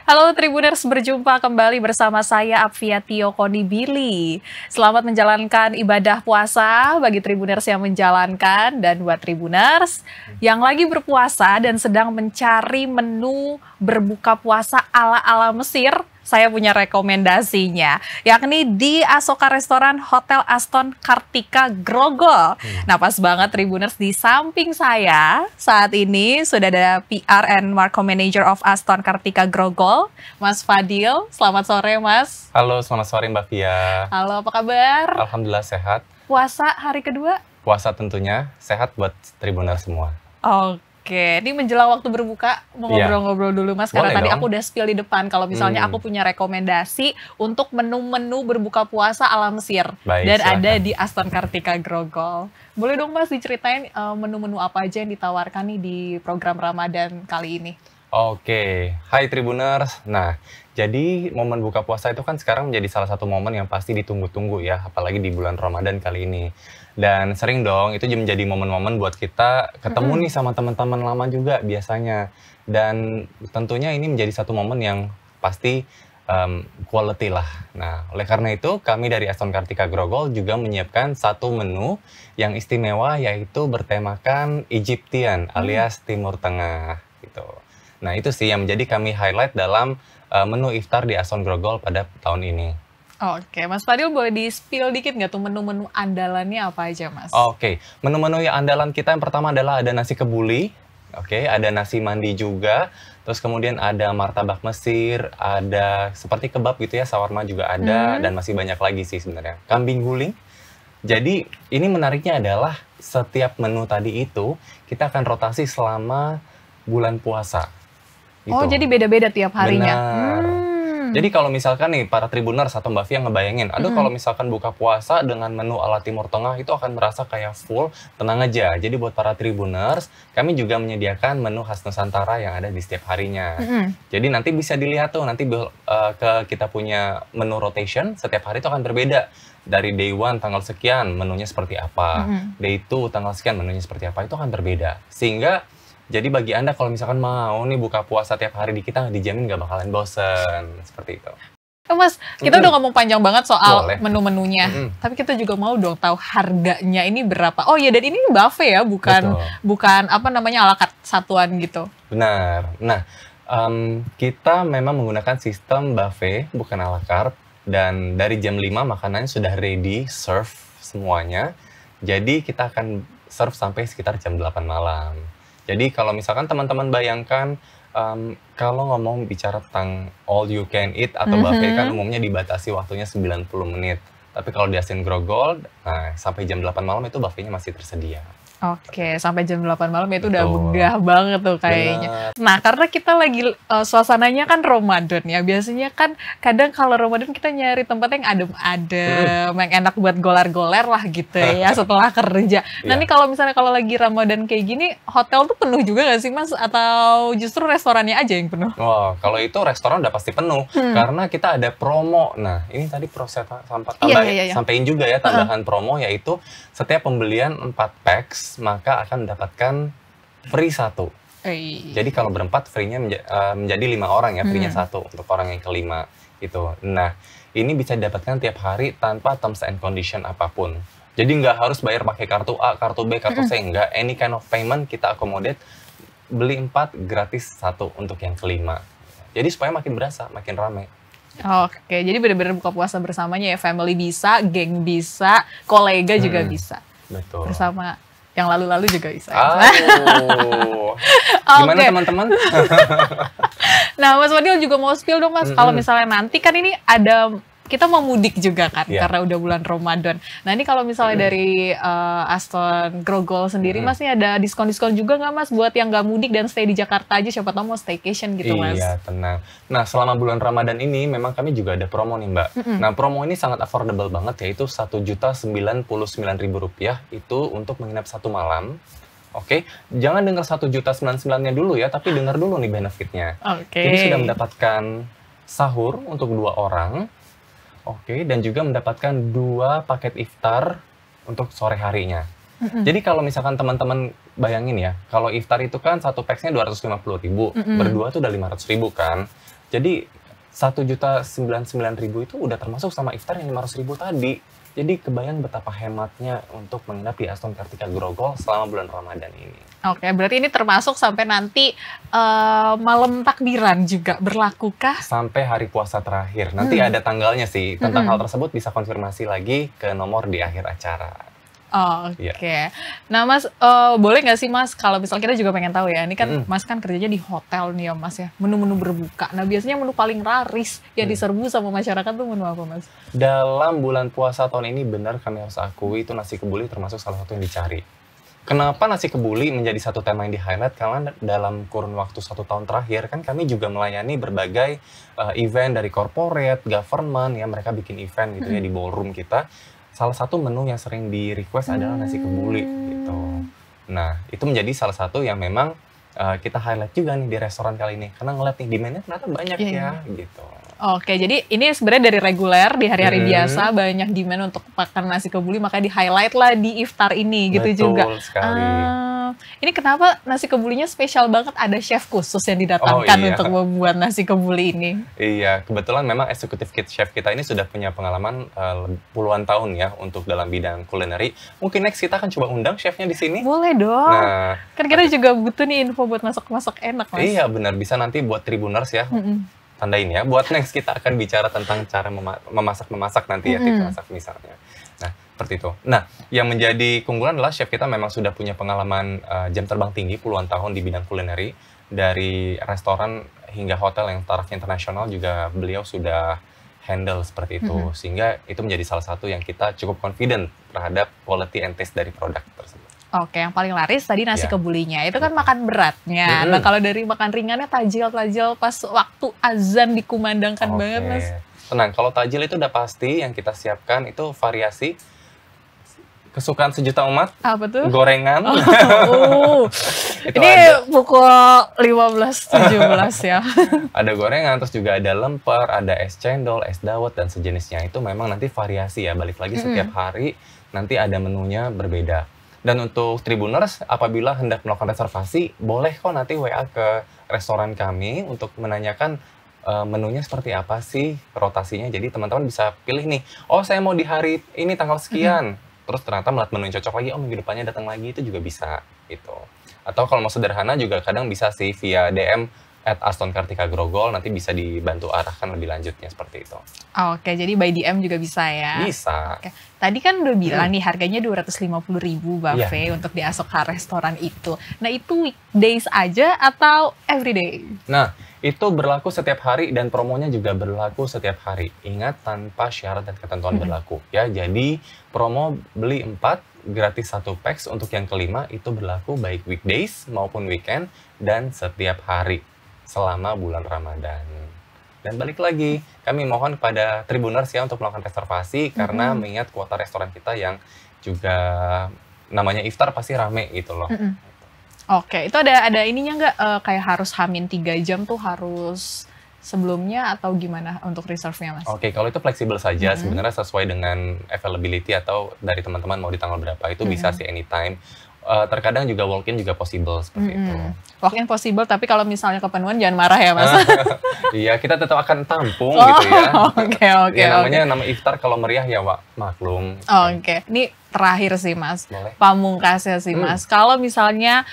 Halo Tribuners, berjumpa kembali bersama saya Apviatio Konibili. Selamat menjalankan ibadah puasa bagi Tribuners yang menjalankan, dan buat Tribuners yang lagi berpuasa dan sedang mencari menu berbuka puasa ala-ala Mesir, saya punya rekomendasinya, yakni di Asoka Restoran Hotel Aston Kartika Grogol. Nah, pas banget Tribuners, di samping saya saat ini sudah ada PR and Marco Manager of Aston Kartika Grogol, Mas Fadil. Selamat sore, Mas. Halo, selamat sore Mbak Via. Halo, apa kabar? Alhamdulillah sehat. Puasa hari kedua? Puasa tentunya sehat buat Tribuners semua. Oke, ini menjelang waktu berbuka, mau ngobrol-ngobrol dulu Mas, karena Boleh tadi dong. aku udah spill di depan kalau misalnya aku punya rekomendasi untuk menu-menu berbuka puasa ala Mesir. Baik, dan silakan. ada di Aston Kartika Grogol. Boleh dong Mas diceritain menu-menu apa aja yang ditawarkan nih di program Ramadan kali ini? Oke, hai Tribuners. Nah, jadi momen buka puasa itu kan sekarang menjadi salah satu momen yang pasti ditunggu-tunggu ya, apalagi di bulan Ramadan kali ini. Dan sering dong, itu menjadi momen-momen buat kita ketemu nih sama teman-teman lama juga biasanya. Dan tentunya ini menjadi satu momen yang pasti quality lah. Nah, oleh karena itu kami dari Aston Kartika Grogol juga menyiapkan satu menu yang istimewa, yaitu bertemakan Egyptian alias Timur Tengah gitu. Nah, itu sih yang menjadi kami highlight dalam menu iftar di Aston Grogol pada tahun ini. Oke, Mas Fadil boleh di-spill dikit nggak tuh menu-menu andalannya apa aja, Mas? Oke, menu-menu yang andalan kita yang pertama adalah ada nasi kebuli, oke, ada nasi mandi juga, terus kemudian ada martabak Mesir, ada seperti kebab gitu ya, shawarma juga ada, dan masih banyak lagi sih sebenarnya. Kambing guling. Jadi ini menariknya adalah setiap menu tadi itu kita akan rotasi selama bulan puasa. Oh, Gitu. jadi beda-beda tiap harinya? Benar. Jadi kalau misalkan nih para Tribuners atau Mbak Fia ngebayangin, aduh kalau misalkan buka puasa dengan menu ala Timur Tengah itu akan merasa kayak full, tenang aja. Jadi buat para Tribuners, kami juga menyediakan menu khas Nusantara yang ada di setiap harinya. Jadi nanti bisa dilihat tuh, nanti kita punya menu rotation, setiap hari itu akan berbeda. Dari day 1 tanggal sekian menunya seperti apa, day 2 tanggal sekian menunya seperti apa, itu akan berbeda. Sehingga jadi bagi Anda kalau misalkan mau nih buka puasa tiap hari di kita, dijamin nggak bakalan bosen. Seperti itu. Mas, kita udah ngomong panjang banget soal Boleh. menu-menunya. Tapi kita juga mau dong tahu harganya ini berapa. Oh iya, dan ini buffet ya, Betul. bukan apa namanya ala carte satuan gitu. Benar. Nah, kita memang menggunakan sistem buffet, bukan à la carte. Dan dari jam 5 makanannya sudah ready, serve semuanya. Jadi kita akan serve sampai sekitar jam 8 malam. Jadi kalau misalkan teman-teman bayangkan, kalau ngomong bicara tentang all you can eat atau buffet kan umumnya dibatasi waktunya 90 menit. Tapi kalau di Aston Grogol, nah, sampai jam 8 malam itu buffetnya masih tersedia. Oke, sampai jam 8 malam itu udah Betul. megah banget tuh kayaknya. Benar. Nah, karena kita lagi suasananya kan Ramadan ya. Biasanya kan kadang kalau Ramadan kita nyari tempat yang adem-adem, yang enak buat goler-goler lah gitu ya setelah kerja. Nah, Iya. ini kalau misalnya kalau lagi Ramadan kayak gini, hotel tuh penuh juga nggak sih Mas? Atau justru restorannya aja yang penuh? Wah, kalau itu restoran udah pasti penuh karena kita ada promo. Nah, ini tadi proses Iya. sampaiin juga ya tambahan promo, yaitu setiap pembelian 4 packs maka akan mendapatkan free 1. Jadi kalau berempat free-nya menjadi 5 orang ya, free-nya 1 untuk orang yang kelima gitu. Nah, ini bisa didapatkan tiap hari tanpa terms and condition apapun. Jadi nggak harus bayar pakai kartu A, kartu B, kartu C, nggak. Any kind of payment kita accommodate. Beli 4 gratis 1 untuk yang kelima. Jadi supaya makin berasa, makin rame. Oke, jadi benar-benar buka puasa bersamanya ya, family bisa, geng bisa, kolega juga bisa. Betul. Bersama yang lalu-lalu juga bisa. Aduh. Gimana Oke. teman-teman? Nah, Mas Fadil juga mau spill dong Mas, kalau misalnya nanti kan ini ada, kita mau mudik juga kan, Iya. karena udah bulan Ramadan. Nah, ini kalau misalnya dari Aston Grogol sendiri, Mas, ini ada diskon-diskon juga nggak Mas, buat yang nggak mudik dan stay di Jakarta aja, siapa tahu mau staycation gitu Mas. Iya, tenang. Nah, selama bulan Ramadan ini memang kami juga ada promo nih, Mbak. Nah, promo ini sangat affordable banget, yaitu Rp1.099.000 itu untuk menginap 1 malam. Oke, jangan dengar 1.099.000-nya dulu ya, tapi dengar dulu nih benefitnya. Oke. Jadi sudah mendapatkan sahur untuk 2 orang. Oke, dan juga mendapatkan 2 paket iftar untuk sore harinya. Jadi kalau misalkan teman-teman bayangin ya, kalau iftar itu kan 1 packsnya 250.000, berdua tuh udah 500.000 kan. Jadi 1.099.000 itu udah termasuk sama iftar yang 500.000 tadi. Jadi kebayang betapa hematnya untuk menginap di Aston Kartika Grogol selama bulan Ramadan ini. Oke, berarti ini termasuk sampai nanti malam takbiran juga berlakukah? Sampai hari puasa terakhir. Nanti ada tanggalnya sih. Tentang hal tersebut bisa konfirmasi lagi ke nomor di akhir acara. Oh, oke. Nah Mas, boleh nggak sih Mas, kalau misalnya kita juga pengen tahu ya, ini kan Mas kan kerjanya di hotel nih ya Mas ya, menu-menu berbuka. Nah biasanya menu paling laris yang diserbu sama masyarakat tuh menu apa Mas? Dalam bulan puasa tahun ini benar kami harus akui itu nasi kebuli termasuk salah satu yang dicari. Kenapa nasi kebuli menjadi satu tema yang di-highlight? Karena dalam kurun waktu 1 tahun terakhir kan kami juga melayani berbagai event dari corporate, government, ya mereka bikin event gitu ya di ballroom kita. Salah satu menu yang sering di-request adalah nasi kebuli gitu. Nah, itu menjadi salah satu yang memang kita highlight juga nih di restoran kali ini. Karena ngeliat nih demand-nya ternyata banyak ya gitu. Oke, jadi ini sebenarnya dari reguler di hari-hari biasa banyak demand untuk makan nasi kebuli, makanya di-highlight lah di iftar ini gitu juga. Betul sekali. Ini kenapa nasi kebulinya spesial banget? Ada chef khusus yang didatangkan untuk membuat nasi kebuli ini? Iya, kebetulan memang executive chef kita ini sudah punya pengalaman puluhan tahun ya untuk dalam bidang kulineri. Mungkin next kita akan coba undang chefnya di sini. Boleh dong. Nah, kan kita juga butuh nih info buat masak-masak enak, Mas. Iya, benar. Bisa nanti buat Tribuners ya. Tandain ya. Buat next kita akan bicara tentang cara memasak nanti ya, tips masak misalnya. Nah, seperti itu. Nah, yang menjadi keunggulan adalah chef kita memang sudah punya pengalaman jam terbang tinggi puluhan tahun di bidang kulineri. Dari restoran hingga hotel yang tarafnya internasional juga beliau sudah handle seperti itu. Sehingga itu menjadi salah satu yang kita cukup confident terhadap quality and taste dari produk tersebut. Oke, yang paling laris tadi nasi kebulinya. Itu kan makan beratnya. Nah, kalau dari makan ringannya tajil-tajil pas waktu azan dikumandangkan banget, Mas. Tenang, kalau tajil itu udah pasti yang kita siapkan itu variasi kesukaan sejuta umat. Apa tuh? Gorengan. Ini pukul 15.17 ya. Ada gorengan, terus juga ada lemper, ada es cendol, es dawet, dan sejenisnya. Itu memang nanti variasi ya, balik lagi setiap hari nanti ada menunya berbeda. Dan untuk Tribuners, apabila hendak melakukan reservasi, boleh kok nanti WA ke restoran kami untuk menanyakan menunya seperti apa sih, rotasinya. Jadi teman-teman bisa pilih nih, oh saya mau di hari ini tanggal sekian. Terus ternyata melihat menu yang cocok lagi, oh minggu depannya datang lagi, itu juga bisa gitu. Atau kalau mau sederhana juga kadang bisa sih via DM @Aston Kartika Grogol, nanti bisa dibantu arahkan lebih lanjutnya seperti itu. Oke, jadi by DM juga bisa ya? Bisa. Oke. Tadi kan udah bilang nih harganya 250.000 buffet untuk di Asoka restoran itu. Nah itu weekdays aja atau everyday? Nah, itu berlaku setiap hari dan promonya juga berlaku setiap hari. Ingat, tanpa syarat dan ketentuan berlaku. Ya, jadi promo beli 4, gratis 1 packs untuk yang kelima itu berlaku baik weekdays maupun weekend dan setiap hari selama bulan Ramadan. Dan balik lagi, kami mohon kepada Tribuners ya untuk melakukan reservasi karena mengingat kuota restoran kita yang juga namanya iftar pasti rame gitu loh. Oke, itu ada ininya nggak kayak harus hamin 3 jam tuh harus sebelumnya atau gimana untuk reserve-nya, Mas? Oke, kalau itu fleksibel saja sebenarnya sesuai dengan availability atau dari teman-teman mau di tanggal berapa itu bisa sih anytime. Terkadang juga walk-in juga possible seperti itu. Walk-in possible, tapi kalau misalnya kepenuhan jangan marah ya, Mas. Iya, kita tetap akan tampung gitu ya. Oke. Ya, namanya nama iftar kalau meriah ya, Wak, maklum. Oke, ini terakhir sih, Mas. Boleh. Pamungkasnya sih, Mas. Kalau misalnya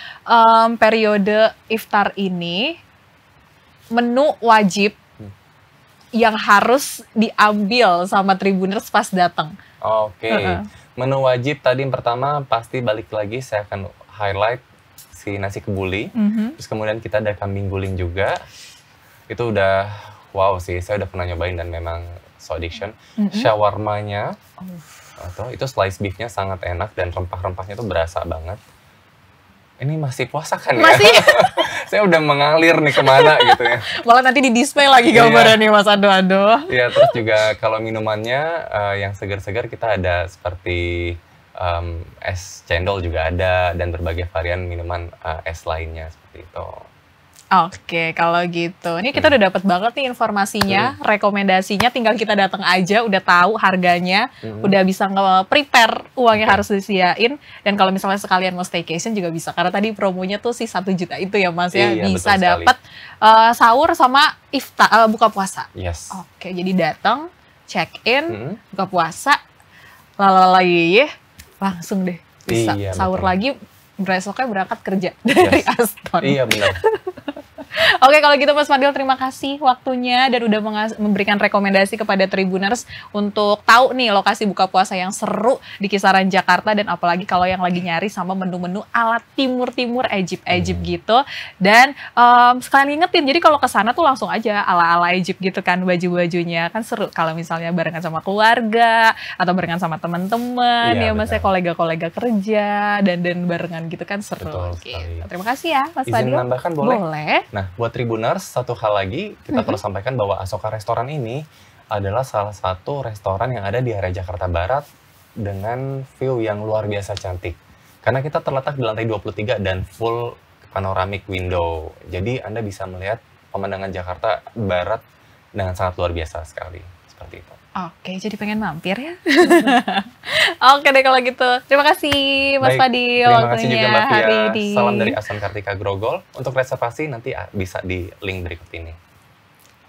periode iftar ini menu wajib yang harus diambil sama Tribuners pas datang. Oke. Menu wajib tadi yang pertama pasti balik lagi saya akan highlight si nasi kebuli. Terus kemudian kita ada kambing guling juga. Itu udah wow sih, saya udah pernah nyobain dan memang so addiction. Shawarmanya, atau itu slice beefnya sangat enak dan rempah-rempahnya tuh berasa banget. Ini masih puasa kan ya? Masih. Saya udah mengalir nih kemana gitu ya. Malah nanti di display lagi gambarnya nih, Mas. Aduh. Iya, terus juga kalau minumannya yang segar-segar kita ada seperti es cendol juga ada dan berbagai varian minuman es lainnya seperti itu. Oke, kalau gitu. Ini kita udah dapat banget nih informasinya, rekomendasinya, tinggal kita datang aja, udah tahu harganya, udah bisa nge-prepare uang yang harus disediain. Dan kalau misalnya sekalian mau staycation juga bisa, karena tadi promonya tuh si 1 juta itu ya Mas ya, Iya, bisa betul sekali. dapat sahur sama buka puasa. Yes. Oke, jadi datang, check-in, buka puasa, lalalai, langsung deh bisa Iya, sahur betul. lagi, besoknya berangkat kerja dari Aston. Iya, benar. Oke, kalau gitu Mas Fadil, terima kasih waktunya dan udah memberikan rekomendasi kepada Tribuners untuk tahu nih lokasi buka puasa yang seru di kisaran Jakarta, dan apalagi kalau yang lagi nyari sama menu-menu ala timur-timur, Egypt gitu. Dan sekalian ngingetin, jadi kalau ke sana tuh langsung aja ala-ala Egypt gitu kan, baju-bajunya kan seru kalau misalnya barengan sama keluarga atau barengan sama teman-teman, Iya, ya Mas ya, benar. kolega-kolega kerja dan barengan gitu kan seru. Betul Gitu. sekali. Terima kasih ya Mas Izin Fadil. menambahkan boleh? Boleh. Nah, buat Tribuners, satu hal lagi kita perlu sampaikan bahwa Asoka Restoran ini adalah salah satu restoran yang ada di area Jakarta Barat dengan view yang luar biasa cantik. Karena kita terletak di lantai 23 dan full panoramic window. Jadi Anda bisa melihat pemandangan Jakarta Barat dengan sangat luar biasa sekali. Seperti itu. Oke, jadi pengen mampir ya. Oke deh kalau gitu. Terima kasih Mas Baik, Fadil terima kasih juga waktunya Mbak Fia. hari ini. Salam dari Aston Kartika Grogol. Untuk reservasi nanti bisa di link berikut ini.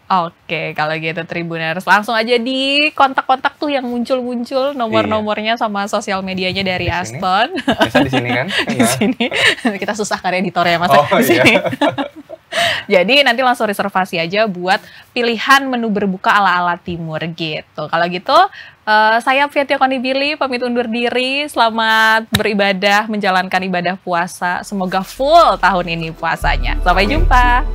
Oke, kalau gitu Tribuners, langsung aja di kontak-kontak tuh yang muncul-muncul nomor-nomornya sama sosial medianya dari Di sini? Aston. Bisa di sini kan? Di sini. Kita susah kan editornya Mas Oh, di sini. iya. Jadi nanti langsung reservasi aja buat pilihan menu berbuka ala-ala timur gitu. Kalau gitu, saya Fiatia Konibili pamit undur diri. Selamat beribadah, menjalankan ibadah puasa. Semoga full tahun ini puasanya. Sampai Amin. jumpa.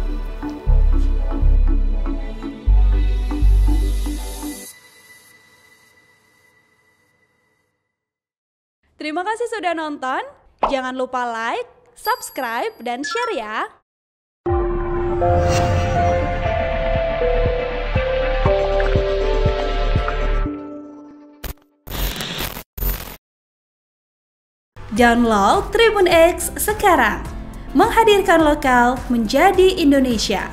Terima kasih sudah nonton. Jangan lupa like, subscribe, dan share ya. Download Tribun X sekarang. Menghadirkan lokal menjadi Indonesia.